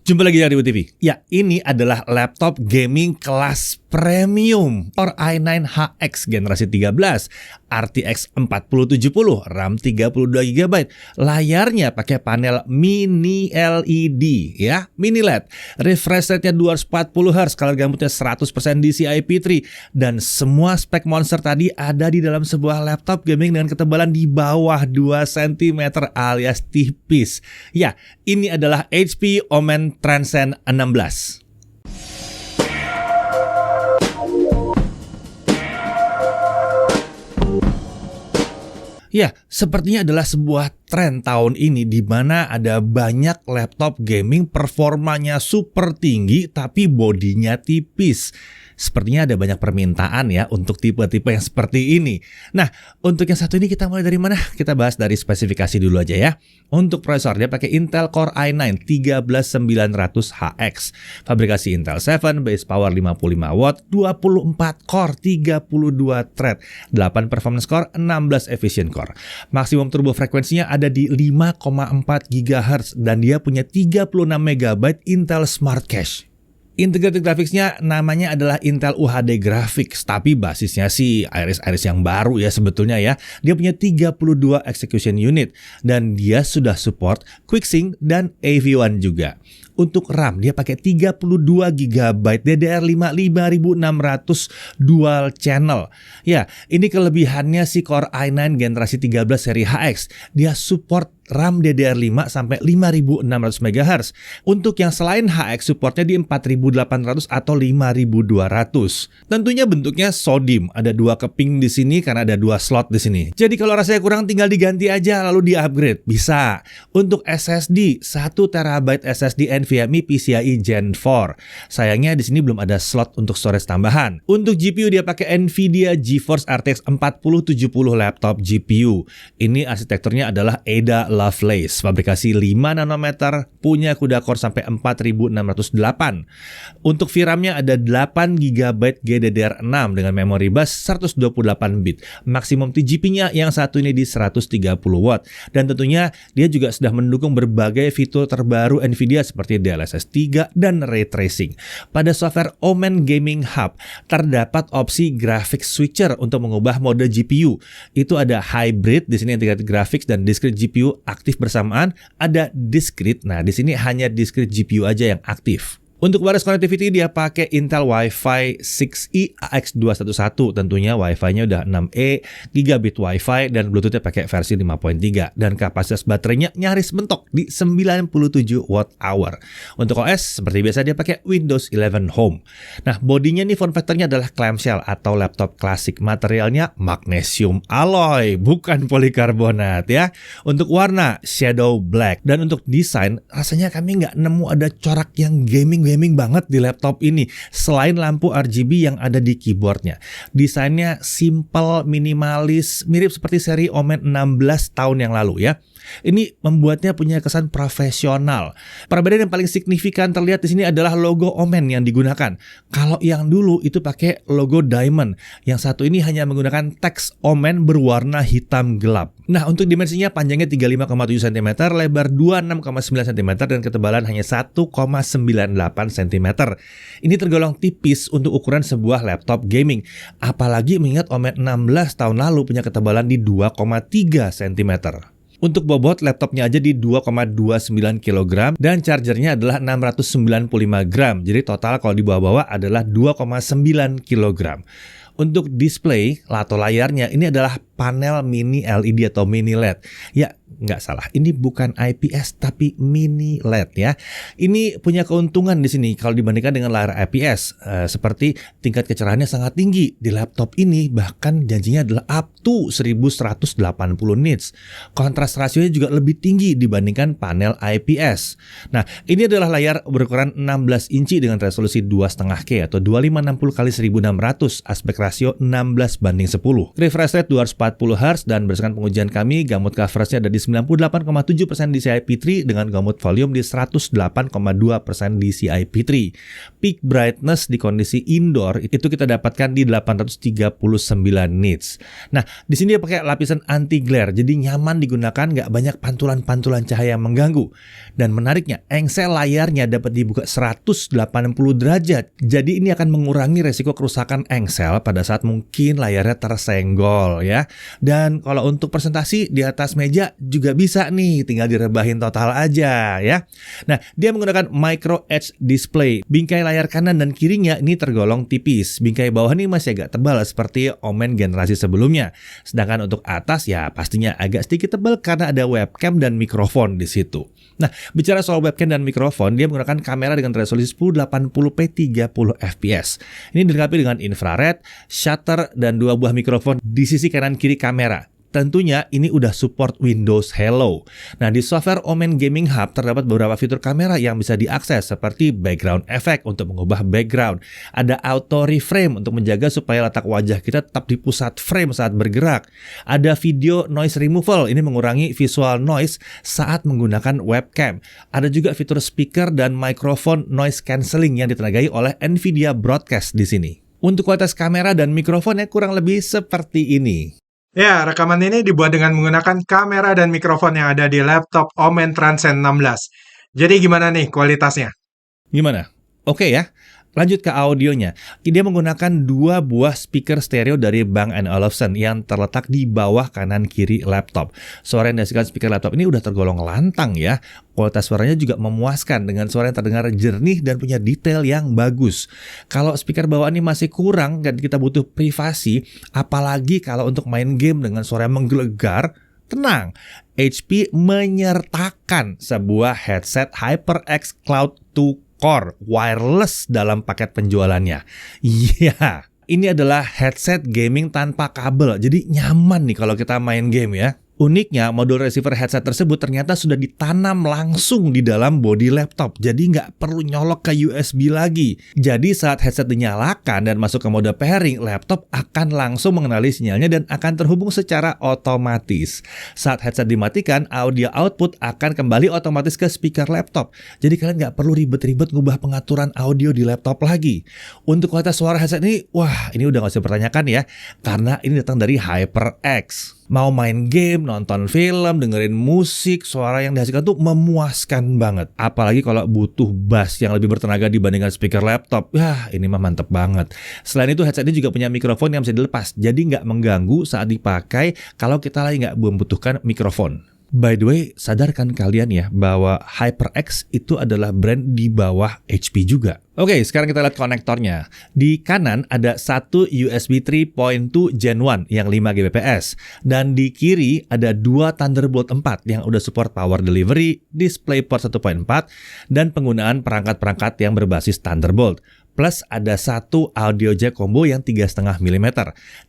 Jumpa lagi di Ribut TV. Ya, ini adalah laptop gaming kelas premium Core i9 HX generasi 13, RTX 4070, RAM 32GB. Layarnya pakai panel mini LED ya, mini LED. Refresh rate-nya 240Hz, color gambutnya 100% DCI-P3 dan semua spek monster tadi ada di dalam sebuah laptop gaming dengan ketebalan di bawah 2 cm alias tipis. Ya, ini adalah HP Omen Transcend 16. Ya, sepertinya adalah sebuah tren tahun ini di mana ada banyak laptop gaming performanya super tinggi tapi bodinya tipis. Sepertinya ada banyak permintaan ya untuk tipe-tipe yang seperti ini. Nah, untuk yang satu ini kita mulai dari mana? Kita bahas dari spesifikasi dulu aja ya. Untuk prosesor dia pakai Intel Core i9 13900HX. Fabrikasi Intel 7, base power 55 watt, 24 core, 32 thread, 8 performance core, 16 efficient core. Maksimum turbo frekuensinya ada di 5,4 GHz dan dia punya 36 MB Intel Smart Cache. Integrated graphics-nya namanya adalah Intel UHD Graphics, tapi basisnya sih Iris yang baru ya sebetulnya ya. Dia punya 32 execution unit dan dia sudah support QuickSync dan AV1 juga. Untuk RAM dia pakai 32GB DDR5 5600 dual channel. Ya, ini kelebihannya si Core i9 generasi 13 seri HX. Dia support RAM DDR5 sampai 5600 MHz. Untuk yang selain HX supportnya di 4800 atau 5200. Tentunya bentuknya SODIMM. Ada 2 keping di sini karena ada 2 slot di sini. Jadi kalau rasanya kurang tinggal diganti aja lalu di-upgrade. Bisa. Untuk SSD 1 TB SSD NVMe PCIe Gen 4. Sayangnya di sini belum ada slot untuk storage tambahan. Untuk GPU dia pakai Nvidia GeForce RTX 4070 laptop GPU. Ini arsitekturnya adalah Ada Lovelace, fabrikasi 5 nanometer, punya CUDA core sampai 4608. Untuk VRAM-nya ada 8 GB GDDR6 dengan memori bus 128 bit. Maksimum TGP-nya yang satu ini di 130 watt. Dan tentunya dia juga sudah mendukung berbagai fitur terbaru Nvidia seperti DLSS 3 dan Ray Tracing. Pada software Omen Gaming Hub terdapat opsi graphics switcher untuk mengubah mode GPU. Itu ada hybrid, di sini integrated graphics dan discrete GPU aktif bersamaan, ada discrete. Nah, di sini hanya discrete GPU aja yang aktif. Untuk wireless connectivity dia pakai Intel Wi-Fi 6E AX211. Tentunya Wi-Fi-nya udah 6E, gigabit Wi-Fi dan Bluetooth-nya pakai versi 5.3 dan kapasitas baterainya nyaris mentok di 97 Wh. Untuk OS seperti biasa dia pakai Windows 11 Home. Nah, bodinya nih form factor-nya adalah clamshell atau laptop klasik. Materialnya magnesium alloy, bukan polikarbonat ya. Untuk warna shadow black dan untuk desain rasanya kami nggak nemu ada corak yang gaming banget di laptop ini selain lampu RGB yang ada di keyboardnya. Desainnya simple, minimalis, mirip seperti seri Omen 16 tahun yang lalu ya. Ini membuatnya punya kesan profesional. Perbedaan yang paling signifikan terlihat di sini adalah logo Omen yang digunakan. Kalau yang dulu itu pakai logo diamond, yang satu ini hanya menggunakan teks Omen berwarna hitam gelap. Nah, untuk dimensinya panjangnya 35,7 cm, lebar 26,9 cm dan ketebalan hanya 1,98 cm. Ini tergolong tipis untuk ukuran sebuah laptop gaming. Apalagi mengingat Omen 16 tahun lalu punya ketebalan di 2,3 cm. Untuk bobot laptopnya aja di 2,29 kg dan chargernya adalah 695 gram. Jadi total kalau dibawa-bawa adalah 2,9 kg. Untuk display atau layarnya ini adalah panel mini LED atau mini LED. Ya, nggak salah. Ini bukan IPS tapi mini LED ya. Ini punya keuntungan di sini kalau dibandingkan dengan layar IPS. Seperti tingkat kecerahannya sangat tinggi. Di laptop ini bahkan janjinya adalah up to 1180 nits. Kontras rasionya juga lebih tinggi dibandingkan panel IPS. Nah, ini adalah layar berukuran 16 inci dengan resolusi 2,5K atau 2560x1600, aspek rasio 16:10. Refresh rate 240Hz dan berdasarkan pengujian kami, gamut coverage-nya ada di di 98,7% DCI-P3 dengan gamut volume di 108,2% DCI-P3. Peak brightness di kondisi indoor itu kita dapatkan di 839 nits. Nah, di sini dia pakai lapisan anti glare, jadi nyaman digunakan, nggak banyak pantulan-pantulan cahaya yang mengganggu. Dan menariknya, engsel layarnya dapat dibuka 180 derajat. Jadi ini akan mengurangi resiko kerusakan engsel pada saat mungkin layarnya tersenggol ya. Dan kalau untuk presentasi di atas meja juga bisa nih, tinggal direbahin total aja ya. Nah, dia menggunakan micro edge display. Bingkai layar kanan dan kirinya ini tergolong tipis. Bingkai bawah ini masih agak tebal seperti Omen generasi sebelumnya. Sedangkan untuk atas ya pastinya agak sedikit tebal karena ada webcam dan mikrofon di situ. Nah, bicara soal webcam dan mikrofon, dia menggunakan kamera dengan resolusi 1080p 30 fps. Ini dilengkapi dengan infrared, shutter, dan 2 buah mikrofon di sisi kanan kiri kamera. Tentunya ini udah support Windows Hello. Nah, di software Omen Gaming Hub terdapat beberapa fitur kamera yang bisa diakses seperti background effect untuk mengubah background. Ada auto reframe untuk menjaga supaya letak wajah kita tetap di pusat frame saat bergerak. Ada video noise removal, ini mengurangi visual noise saat menggunakan webcam. Ada juga fitur speaker dan microphone noise cancelling yang ditenagai oleh Nvidia Broadcast di sini. Untuk kualitas kamera dan mikrofonnya kurang lebih seperti ini. Ya, rekaman ini dibuat dengan menggunakan kamera dan mikrofon yang ada di laptop Omen Transcend 16. Jadi gimana nih kualitasnya? Gimana? Oke ya. Lanjut ke audionya. Dia menggunakan 2 buah speaker stereo dari Bang & Olufsen yang terletak di bawah kanan kiri laptop. Suara yang dihasilkan speaker laptop ini udah tergolong lantang ya. Kualitas suaranya juga memuaskan dengan suara yang terdengar jernih dan punya detail yang bagus. Kalau speaker bawaan ini masih kurang dan kita butuh privasi, apalagi kalau untuk main game dengan suara yang menggelegar, tenang, HP menyertakan sebuah headset HyperX Cloud 2 Core wireless dalam paket penjualannya. Iya, ini adalah headset gaming tanpa kabel, jadi nyaman nih kalau kita main game ya. Uniknya, modul receiver headset tersebut ternyata sudah ditanam langsung di dalam bodi laptop, jadi nggak perlu nyolok ke USB lagi. Jadi saat headset dinyalakan dan masuk ke mode pairing, laptop akan langsung mengenali sinyalnya dan akan terhubung secara otomatis. Saat headset dimatikan, audio output akan kembali otomatis ke speaker laptop. Jadi kalian nggak perlu ribet-ribet ngubah pengaturan audio di laptop lagi. Untuk kualitas suara headset ini, wah ini udah nggak usah dipertanyakan ya, karena ini datang dari HyperX. Mau main game, nonton film, dengerin musik, suara yang dihasilkan tuh memuaskan banget. Apalagi kalau butuh bass yang lebih bertenaga dibandingkan speaker laptop. Wah, ini mah mantep banget. Selain itu, headset ini juga punya mikrofon yang bisa dilepas. Jadi nggak mengganggu saat dipakai kalau kita lagi nggak membutuhkan mikrofon. By the way, sadarkan kalian ya bahwa HyperX itu adalah brand di bawah HP juga. Oke, sekarang kita lihat konektornya. Di kanan ada satu USB 3.2 Gen 1 yang 5 Gbps. Dan di kiri ada 2 Thunderbolt 4 yang udah support power delivery, DisplayPort 1.4, dan penggunaan perangkat-perangkat yang berbasis Thunderbolt. Plus ada satu audio jack combo yang 3,5 mm.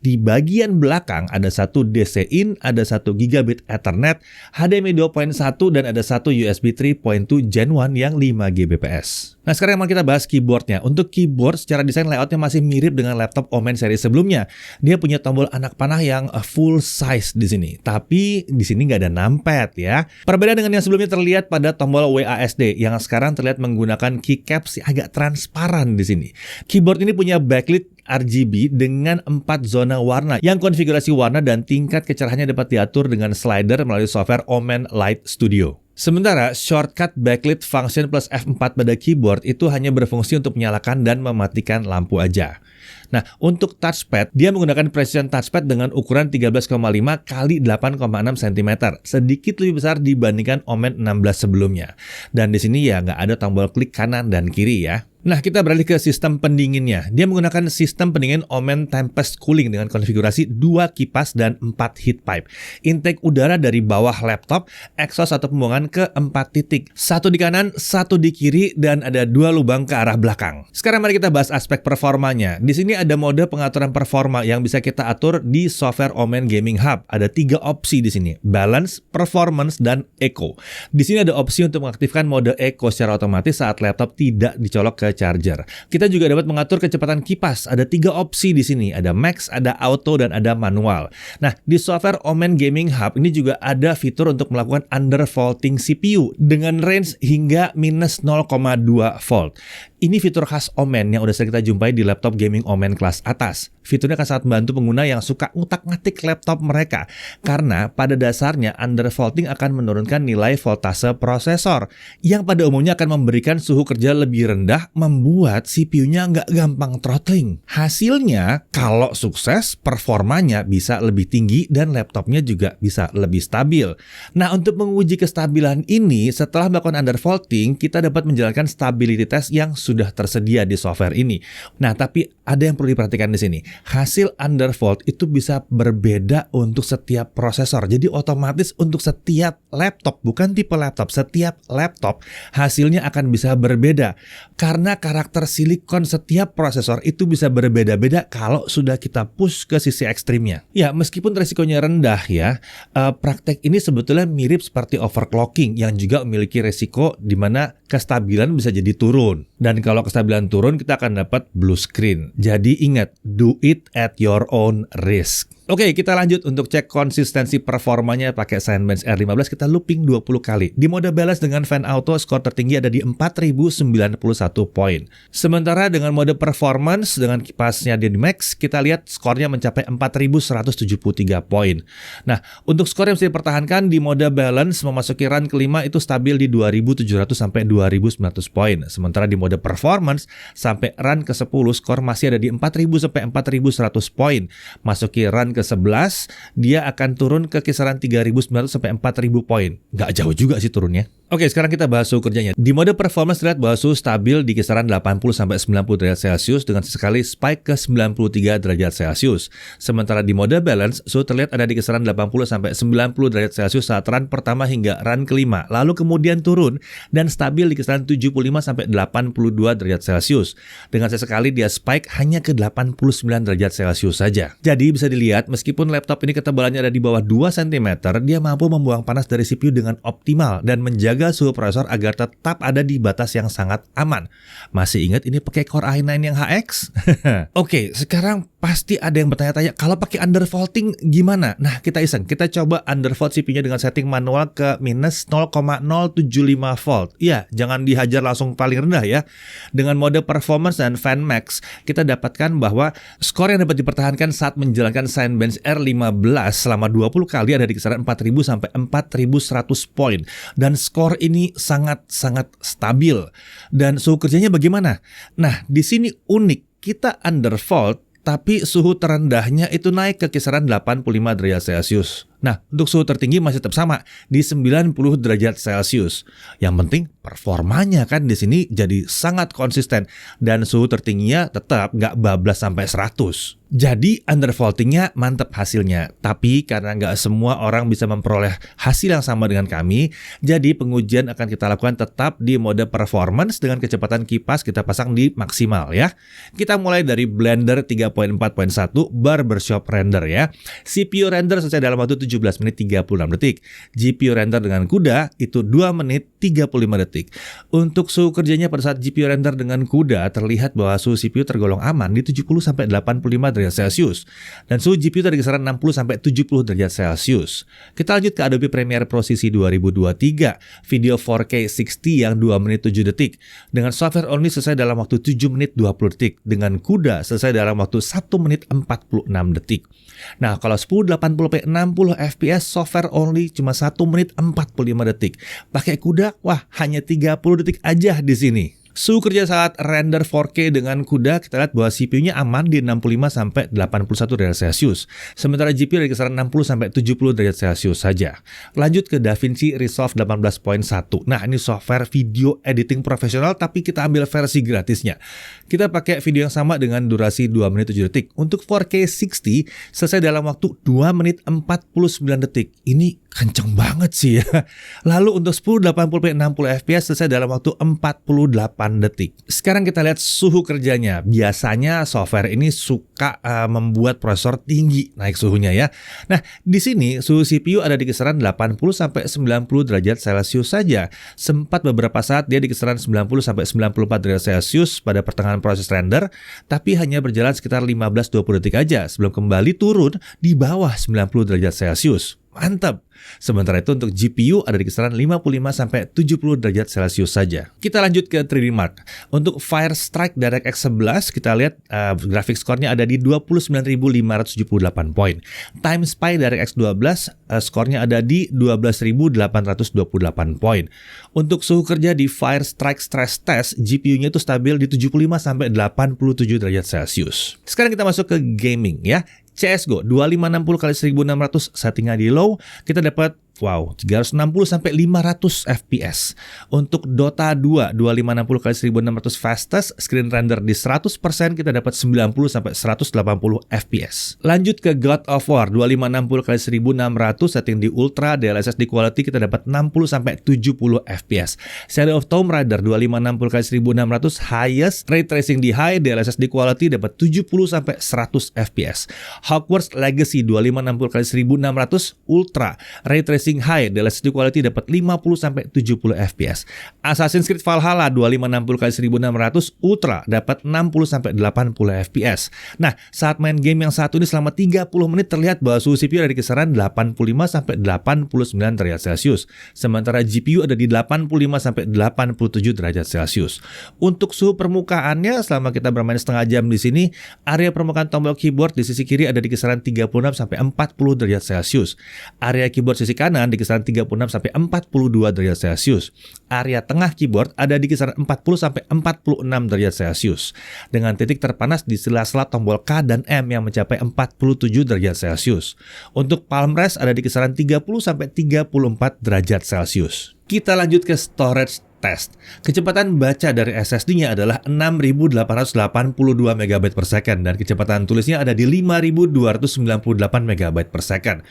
Di bagian belakang ada satu DC in, ada satu gigabit Ethernet, HDMI 2.1, dan ada satu USB 3.2 Gen 1 yang 5 Gbps. Nah, sekarang mau kita bahas keyboardnya. Untuk keyboard, secara desain layoutnya masih mirip dengan laptop Omen seri sebelumnya. Dia punya tombol anak panah yang full size di sini. Tapi di sini nggak ada numpad ya. Perbedaan dengan yang sebelumnya terlihat pada tombol WASD yang sekarang terlihat menggunakan keycaps yang agak transparan di sini. Keyboard ini punya backlit RGB dengan 4 zona warna yang konfigurasi warna dan tingkat kecerahannya dapat diatur dengan slider melalui software Omen Light Studio. Sementara shortcut backlit function plus F4 pada keyboard itu hanya berfungsi untuk menyalakan dan mematikan lampu aja. Nah, untuk touchpad, dia menggunakan precision touchpad dengan ukuran 13,5 x 8,6 cm, sedikit lebih besar dibandingkan Omen 16 sebelumnya. Dan di sini ya nggak ada tombol klik kanan dan kiri ya. Nah, kita beralih ke sistem pendinginnya. Dia menggunakan sistem pendingin Omen Tempest Cooling dengan konfigurasi 2 kipas dan 4 heat pipe. Intake udara dari bawah laptop, exhaust atau pembuangan ke 4 titik. 1 di kanan, 1 di kiri, dan ada 2 lubang ke arah belakang. Sekarang mari kita bahas aspek performanya. Di sini ada mode pengaturan performa yang bisa kita atur di software Omen Gaming Hub. Ada 3 opsi di sini: balance, performance, dan eco. Di sini ada opsi untuk mengaktifkan mode eco secara otomatis saat laptop tidak dicolok ke charger. Kita juga dapat mengatur kecepatan kipas. Ada 3 opsi di sini. Ada max, ada auto, dan ada manual. Nah, di software Omen Gaming Hub ini juga ada fitur untuk melakukan undervolting CPU dengan range hingga minus 0,2 volt. Ini fitur khas Omen yang udah sering kita jumpai di laptop gaming Omen kelas atas. Fiturnya akan sangat membantu pengguna yang suka ngutak-ngatik laptop mereka. Karena pada dasarnya undervolting akan menurunkan nilai voltase prosesor yang pada umumnya akan memberikan suhu kerja lebih rendah, membuat CPU-nya nggak gampang throttling. Hasilnya, kalau sukses, performanya bisa lebih tinggi dan laptopnya juga bisa lebih stabil. Nah, untuk menguji kestabilan ini, setelah melakukan undervolting, kita dapat menjalankan stability test yang sudah tersedia di software ini. Nah, tapi ada yang perlu diperhatikan di sini. Hasil undervolt itu bisa berbeda untuk setiap prosesor. Jadi otomatis untuk setiap laptop, bukan tipe laptop, setiap laptop hasilnya akan bisa berbeda. Karena karakter silikon setiap prosesor itu bisa berbeda-beda kalau sudah kita push ke sisi ekstrimnya. Ya, meskipun resikonya rendah ya, praktek ini sebetulnya mirip seperti overclocking yang juga memiliki resiko di mana kestabilan bisa jadi turun. Dan kalau kestabilan turun, kita akan dapat blue screen. Jadi ingat, do it at your own risk. Oke, kita lanjut untuk cek konsistensi performanya pakai Cinebench R15. Kita looping 20 kali. Di mode balance dengan fan auto, skor tertinggi ada di 4091 poin. Sementara dengan mode performance dengan kipasnya di max, kita lihat skornya mencapai 4173 poin. Nah, untuk skor yang bisa dipertahankan di mode balance memasuki run kelima itu stabil di 2700 sampai 2900 poin. Sementara di mode performance sampai run ke-10 skor masih ada di 4000 sampai 4100 poin. Masuki run ke-11 dia akan turun ke kisaran 3900 sampai 4000 poin. Nggak jauh juga sih turunnya. Oke, sekarang kita bahas suhu kerjanya. Di mode performance terlihat bahwa suhu stabil di kisaran 80 sampai 90 derajat Celcius dengan sesekali spike ke 93 derajat Celcius. Sementara di mode balance, suhu terlihat ada di kisaran 80 sampai 90 derajat Celcius saat run pertama hingga run kelima. Lalu kemudian turun dan stabil di kisaran 75 sampai 82 derajat Celcius. Dengan sesekali dia spike hanya ke 89 derajat Celcius saja. Jadi bisa dilihat meskipun laptop ini ketebalannya ada di bawah 2 cm, dia mampu membuang panas dari CPU dengan optimal dan menjaga suhu prosesor agar tetap ada di batas yang sangat aman. Masih ingat ini pakai Core i9 yang HX? Oke, sekarang pasti ada yang bertanya-tanya, kalau pakai undervolting gimana? Nah, kita iseng. Kita coba undervolt CPU-nya dengan setting manual ke minus 0,075 volt. Ya, jangan dihajar langsung paling rendah ya. Dengan mode performance dan fan max, kita dapatkan bahwa skor yang dapat dipertahankan saat menjalankan Cinebench R15 selama 20 kali ada di kisaran 4000 sampai 4100 poin. Dan skor ini sangat-sangat stabil. Dan suhu kerjanya bagaimana? Nah, di sini unik. Kita undervolt, tapi suhu terendahnya itu naik ke kisaran 85 derajat Celcius. Nah, untuk suhu tertinggi masih tetap sama di 90 derajat Celcius. Yang penting performanya kan di sini jadi sangat konsisten dan suhu tertingginya tetap nggak bablas sampai 100. Jadi undervoltingnya mantep hasilnya. Tapi karena nggak semua orang bisa memperoleh hasil yang sama dengan kami, jadi pengujian akan kita lakukan tetap di mode performance dengan kecepatan kipas kita pasang di maksimal ya. Kita mulai dari Blender 3.4.1 barbershop render ya. CPU render selesai dalam waktu 17 menit 36 detik. GPU render dengan CUDA itu 2 menit 35 detik. Untuk suhu kerjanya pada saat GPU render dengan CUDA terlihat bahwa suhu CPU tergolong aman di 70 sampai 85 derajat Celcius dan suhu GPU dari kisaran 60 sampai 70 derajat Celcius. Kita lanjut ke Adobe Premiere Pro CC 2023, video 4K 60 yang 2 menit 7 detik. Dengan software only selesai dalam waktu 7 menit 20 detik. Dengan CUDA selesai dalam waktu 1 menit 46 detik. Nah, kalau 1080p 60 fps software only cuma 1 menit 45 detik. Pakai CUDA, wah hanya 30 detik aja di sini. Suhu kerja saat render 4K dengan CUDA kita lihat bahwa CPU-nya aman di 65 sampai 81 derajat Celcius. Sementara GPU dari kisaran 60 sampai 70 derajat Celcius saja. Lanjut ke DaVinci Resolve 18.1. Nah, ini software video editing profesional tapi kita ambil versi gratisnya. Kita pakai video yang sama dengan durasi 2 menit 7 detik. Untuk 4K 60 selesai dalam waktu 2 menit 49 detik. Ini Kenceng banget sih ya. Lalu untuk 1080p 60 fps selesai dalam waktu 48 detik. Sekarang kita lihat suhu kerjanya. Biasanya software ini suka membuat prosesor tinggi naik suhunya ya. Nah, di sini suhu CPU ada di kisaran 80 sampai 90 derajat Celcius saja. Sempat beberapa saat dia di kisaran 90 sampai 94 derajat Celcius pada pertengahan proses render, tapi hanya berjalan sekitar 15-20 detik aja sebelum kembali turun di bawah 90 derajat Celcius. Mantap. Sementara itu untuk GPU ada di kisaran 55 sampai 70 derajat Celcius saja. Kita lanjut ke 3D Mark. Untuk Firestrike DirectX 11 kita lihat grafik skornya ada di 29.578 poin. TimeSpy DirectX 12 skornya ada di 12.828 poin. Untuk suhu kerja di Firestrike Stress Test, GPU-nya itu stabil di 75 sampai 87 derajat Celcius. Sekarang kita masuk ke gaming ya. CSGO 2560x1600 settingnya di low, kita dapat 360 sampai 500 fps. Untuk Dota 2 2560x1600 fastest screen render di 100% kita dapat 90 sampai 180 fps. Lanjut ke God of War 2560x1600 setting di ultra, DLSS di quality kita dapat 60 sampai 70 fps. Shadow of Tomb Raider 2560x1600 highest, ray tracing di high, DLSS di quality dapat 70 sampai 100 fps. Hogwarts Legacy 2560x1600 ultra, ray tracing high, DLSS quality dapat 50 sampai 70 fps. Assassin's Creed Valhalla 2560x1600 ultra dapat 60 sampai 80 fps. Nah, saat main game yang satu ini selama 30 menit terlihat bahwa suhu CPU ada di kisaran 85 sampai 89 derajat Celcius. Sementara GPU ada di 85 sampai 87 derajat Celcius. Untuk suhu permukaannya selama kita bermain setengah jam di sini, area permukaan tombol keyboard di sisi kiri ada di kisaran 36 sampai 40 derajat Celcius. Area keyboard sisi kanan di kisaran 36 sampai 42 derajat Celcius. Area tengah keyboard ada di kisaran 40 sampai 46 derajat Celcius. Dengan titik terpanas di sela-sela tombol K dan M yang mencapai 47 derajat Celcius. Untuk palm rest ada di kisaran 30 sampai 34 derajat Celcius. Kita lanjut ke storage test. Kecepatan baca dari SSD-nya adalah 6.882 MB per second dan kecepatan tulisnya ada di 5.298 MB per second.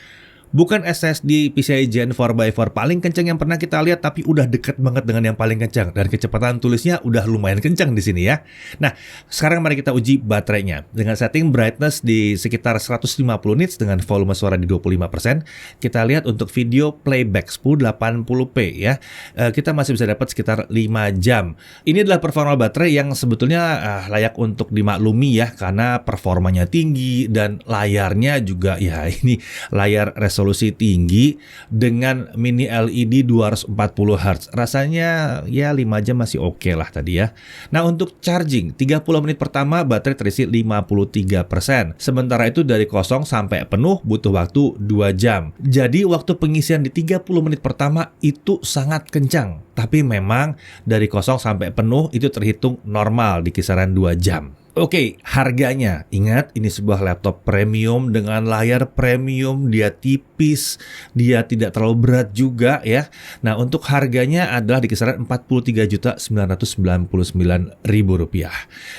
Bukan SSD PCIe Gen 4x4 paling kencang yang pernah kita lihat, tapi udah deket banget dengan yang paling kencang dan kecepatan tulisnya udah lumayan kencang di sini ya. Nah, sekarang mari kita uji baterainya. Dengan setting brightness di sekitar 150 nits dengan volume suara di 25%, kita lihat untuk video playback 1080p ya. Kita masih bisa dapat sekitar 5 jam. Ini adalah performa baterai yang sebetulnya layak untuk dimaklumi ya, karena performanya tinggi dan layarnya juga ya ini layar resolusi tinggi dengan mini LED 240 Hz. Rasanya ya 5 jam masih oke lah tadi ya. Nah, untuk charging 30 menit pertama baterai terisi 53%. Sementara itu dari kosong sampai penuh butuh waktu 2 jam. Jadi waktu pengisian di 30 menit pertama itu sangat kencang. Tapi memang dari kosong sampai penuh itu terhitung normal di kisaran 2 jam. Oke, harganya. Ingat, ini sebuah laptop premium dengan layar premium, dia tipis, dia tidak terlalu berat juga ya. Nah, untuk harganya adalah di kisaran Rp43.999.000.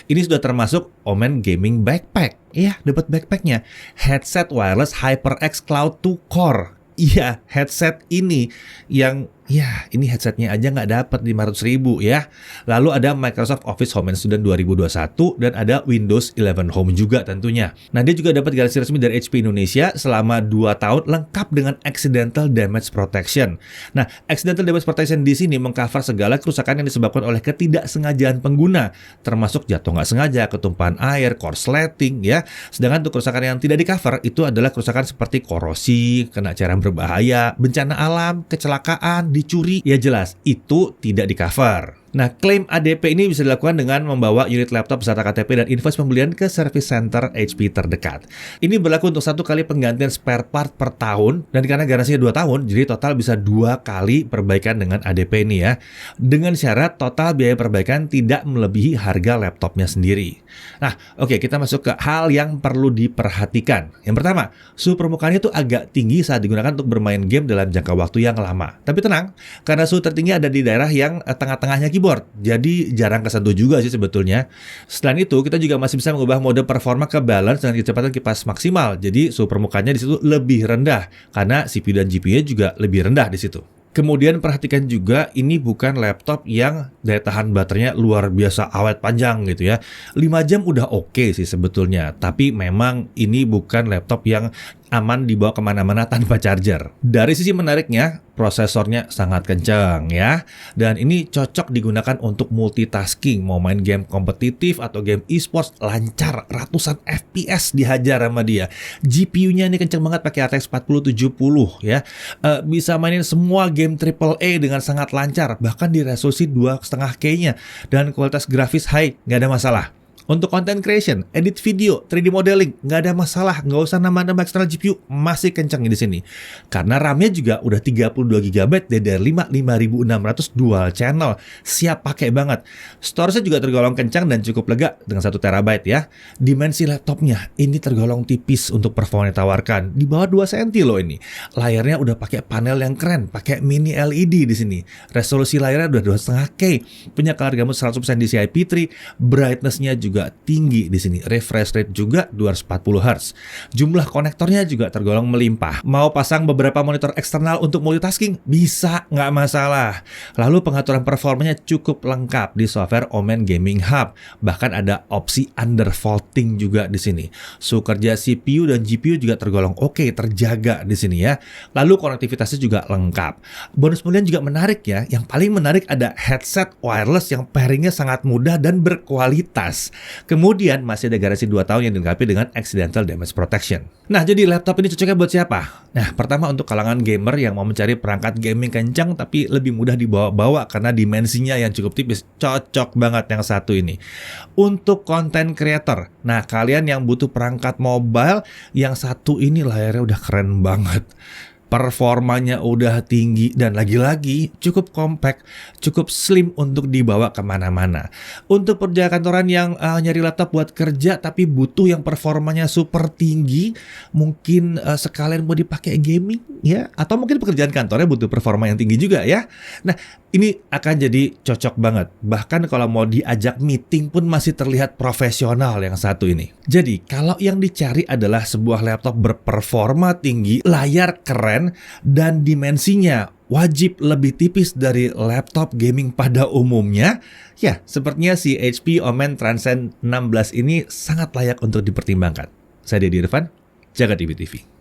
Ini sudah termasuk Omen Gaming Backpack. Iya, dapat backpacknya. Headset wireless HyperX Cloud 2 Core. Iya, headset ini yang ini headsetnya aja nggak dapat 500.000 ya. Lalu ada Microsoft Office Home and Student 2021 dan ada Windows 11 Home juga tentunya. Nah, dia juga dapat garansi resmi dari HP Indonesia selama 2 tahun lengkap dengan Accidental Damage Protection. Nah, Accidental Damage Protection di sini mengcover segala kerusakan yang disebabkan oleh ketidaksengajaan pengguna, termasuk jatuh nggak sengaja, ketumpahan air, korsleting ya. Sedangkan untuk kerusakan yang tidak di-cover itu adalah kerusakan seperti korosi, kena cairan berbahaya, bencana alam, kecelakaan, dicuri, ya jelas itu tidak di-cover. Nah, klaim ADP ini bisa dilakukan dengan membawa unit laptop beserta KTP dan invoice pembelian ke service center HP terdekat. Ini berlaku untuk 1 kali penggantian spare part per tahun, dan karena garansinya 2 tahun, jadi total bisa 2 kali perbaikan dengan ADP ini ya. Dengan syarat total biaya perbaikan tidak melebihi harga laptopnya sendiri. Nah, oke, kita masuk ke hal yang perlu diperhatikan. Yang pertama, suhu permukaannya itu agak tinggi saat digunakan untuk bermain game dalam jangka waktu yang lama. Tapi tenang, karena suhu tertinggi ada di daerah yang tengah-tengahnya keyboard. keyboard, jadi jarang kesentuh juga sih sebetulnya. Selain itu, kita juga masih bisa mengubah mode performa ke balance dengan kecepatan kipas maksimal. Jadi suhu permukaannya di situ lebih rendah karena CPU dan GPU-nya juga lebih rendah di situ. Kemudian perhatikan juga ini bukan laptop yang daya tahan baterainya luar biasa awet panjang gitu ya. 5 jam udah oke sih sebetulnya, tapi memang ini bukan laptop yang aman dibawa kemana-mana tanpa charger. Dari sisi menariknya, prosesornya sangat kencang ya. Dan ini cocok digunakan untuk multitasking. Mau main game kompetitif atau game e-sports lancar, ratusan FPS dihajar sama dia. GPU-nya ini kencang banget pakai RTX 4070 ya. Bisa mainin semua game AAA dengan sangat lancar, bahkan di resolusi 2,5K-nya. Dan kualitas grafis high, nggak ada masalah. Untuk content creation, edit video, 3D modeling, nggak ada masalah, nggak usah nambah-nambah external GPU, masih kencang di sini. Karena RAM-nya juga udah 32 GB DDR5 5600 dual channel, siap pakai banget. Storage-nya juga tergolong kencang dan cukup lega dengan 1 TB ya. Dimensi laptopnya ini tergolong tipis untuk performa yang ditawarkan, di bawah 2 cm loh ini. Layarnya udah pakai panel yang keren, pakai mini LED di sini. Resolusi layarnya udah 2,5K, punya color gamut 100% DCI P3, brightness-nya juga tinggi di sini, refresh rate juga 240 Hz. Jumlah konektornya juga tergolong melimpah. Mau pasang beberapa monitor eksternal untuk multitasking? Bisa, nggak masalah. Lalu pengaturan performanya cukup lengkap di software Omen Gaming Hub. Bahkan ada opsi undervolting juga di sini. Suhu kerja CPU dan GPU juga tergolong oke, terjaga di sini ya. Lalu konektivitasnya juga lengkap. Bonus kemudian juga menarik ya. Yang paling menarik ada headset wireless yang pairingnya sangat mudah dan berkualitas. Kemudian masih ada garansi 2 tahun yang dilengkapi dengan accidental damage protection. Nah, jadi laptop ini cocoknya buat siapa? Nah, pertama untuk kalangan gamer yang mau mencari perangkat gaming kencang tapi lebih mudah dibawa-bawa karena dimensinya yang cukup tipis. Cocok banget yang satu ini. Untuk content creator, nah kalian yang butuh perangkat mobile, yang satu ini layarnya udah keren banget. Performanya udah tinggi dan lagi-lagi cukup compact, cukup slim untuk dibawa kemana-mana. Untuk pekerja kantoran yang nyari laptop buat kerja tapi butuh yang performanya super tinggi, mungkin sekalian mau dipakai gaming ya, atau mungkin pekerjaan kantornya butuh performa yang tinggi juga ya. Nah, ini akan jadi cocok banget. Bahkan kalau mau diajak meeting pun masih terlihat profesional yang satu ini. Jadi, kalau yang dicari adalah sebuah laptop berperforma tinggi, layar keren, dan dimensinya wajib lebih tipis dari laptop gaming pada umumnya, ya sepertinya si HP Omen Transcend 16 ini sangat layak untuk dipertimbangkan. Saya Deddy Irfan, Jagat TV.